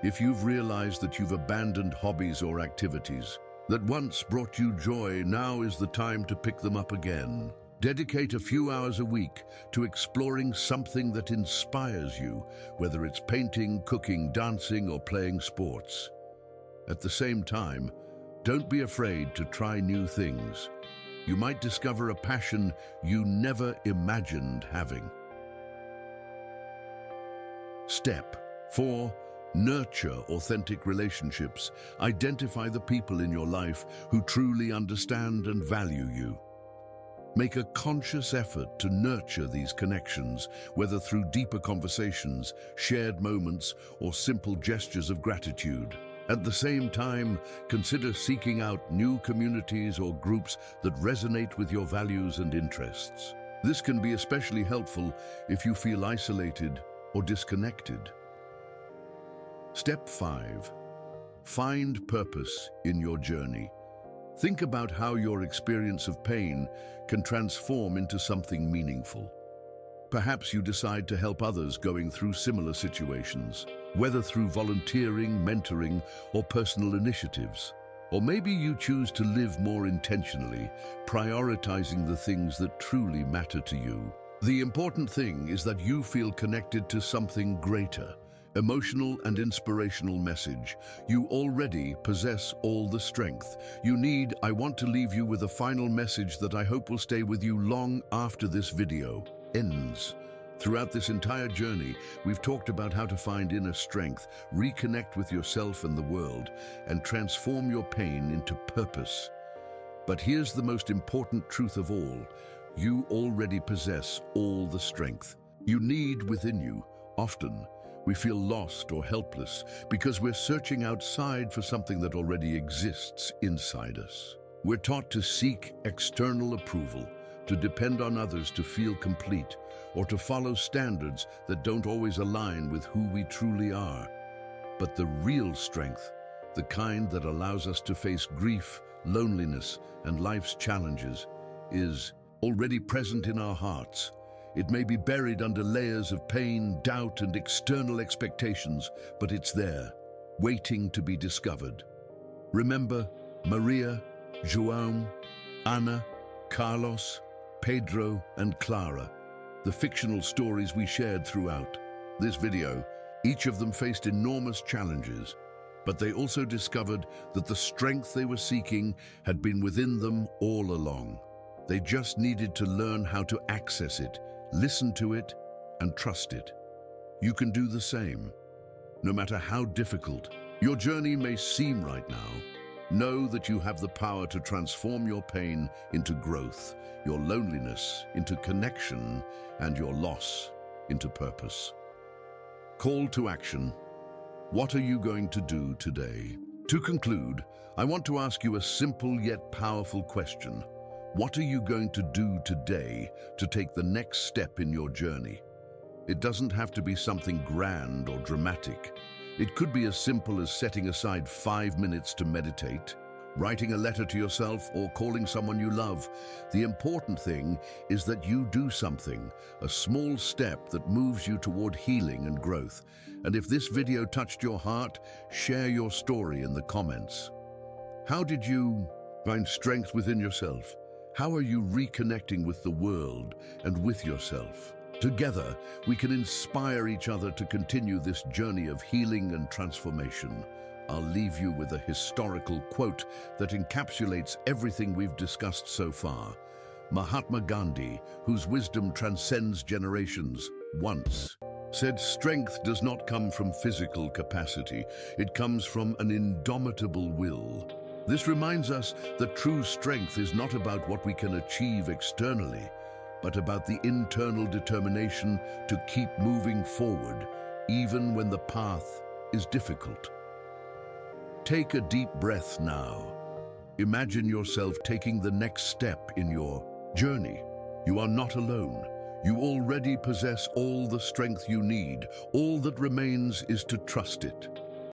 If you've realized that you've abandoned hobbies or activities that once brought you joy, now is the time to pick them up again. Dedicate a few hours a week to exploring something that inspires you, whether it's painting, cooking, dancing, or playing sports. At the same time, don't be afraid to try new things. You might discover a passion you never imagined having. Step 4. Nurture authentic relationships. Identify the people in your life who truly understand and value you. Make a conscious effort to nurture these connections, whether through deeper conversations, shared moments, or simple gestures of gratitude. At the same time, consider seeking out new communities or groups that resonate with your values and interests. This can be especially helpful if you feel isolated or disconnected. Step 5. Find purpose in your journey. Think about how your experience of pain can transform into something meaningful. Perhaps you decide to help others going through similar situations, whether through volunteering, mentoring, or personal initiatives. Or maybe you choose to live more intentionally, prioritizing the things that truly matter to you. The important thing is that you feel connected to something greater. Emotional and inspirational message. You already possess all the strength you need. I want to leave you with a final message that I hope will stay with you long after this video ends. Throughout this entire journey, we've talked about how to find inner strength, reconnect with yourself and the world, and transform your pain into purpose. But here's the most important truth of all. You already possess all the strength you need within you. Often, we feel lost or helpless because we're searching outside for something that already exists inside us. We're taught to seek external approval, to depend on others to feel complete, or to follow standards that don't always align with who we truly are. But the real strength, the kind that allows us to face grief, loneliness, and life's challenges, is already present in our hearts. It may be buried under layers of pain, doubt, and external expectations, but it's there, waiting to be discovered. Remember Maria, João, Ana, Carlos, Pedro, and Clara, the fictional stories we shared throughout this video. Each of them faced enormous challenges, but they also discovered that the strength they were seeking had been within them all along. They just needed to learn how to access it, listen to it, and trust it. You can do the same. No matter how difficult your journey may seem right now, know that you have the power to transform your pain into growth, your loneliness into connection, and your loss into purpose. Call to action. What are you going to do today? To conclude, I want to ask you a simple yet powerful question. What are you going to do today to take the next step in your journey? It doesn't have to be something grand or dramatic. It could be as simple as setting aside 5 minutes to meditate, writing a letter to yourself, or calling someone you love. The important thing is that you do something, a small step that moves you toward healing and growth. And if this video touched your heart, share your story in the comments. How did you find strength within yourself? How are you reconnecting with the world and with yourself? Together, we can inspire each other to continue this journey of healing and transformation. I'll leave you with a historical quote that encapsulates everything we've discussed so far. Mahatma Gandhi, whose wisdom transcends generations, once said, "Strength does not come from physical capacity. It comes from an indomitable will." This reminds us that true strength is not about what we can achieve externally, but about the internal determination to keep moving forward, even when the path is difficult. Take a deep breath now. Imagine yourself taking the next step in your journey. You are not alone. You already possess all the strength you need. All that remains is to trust it.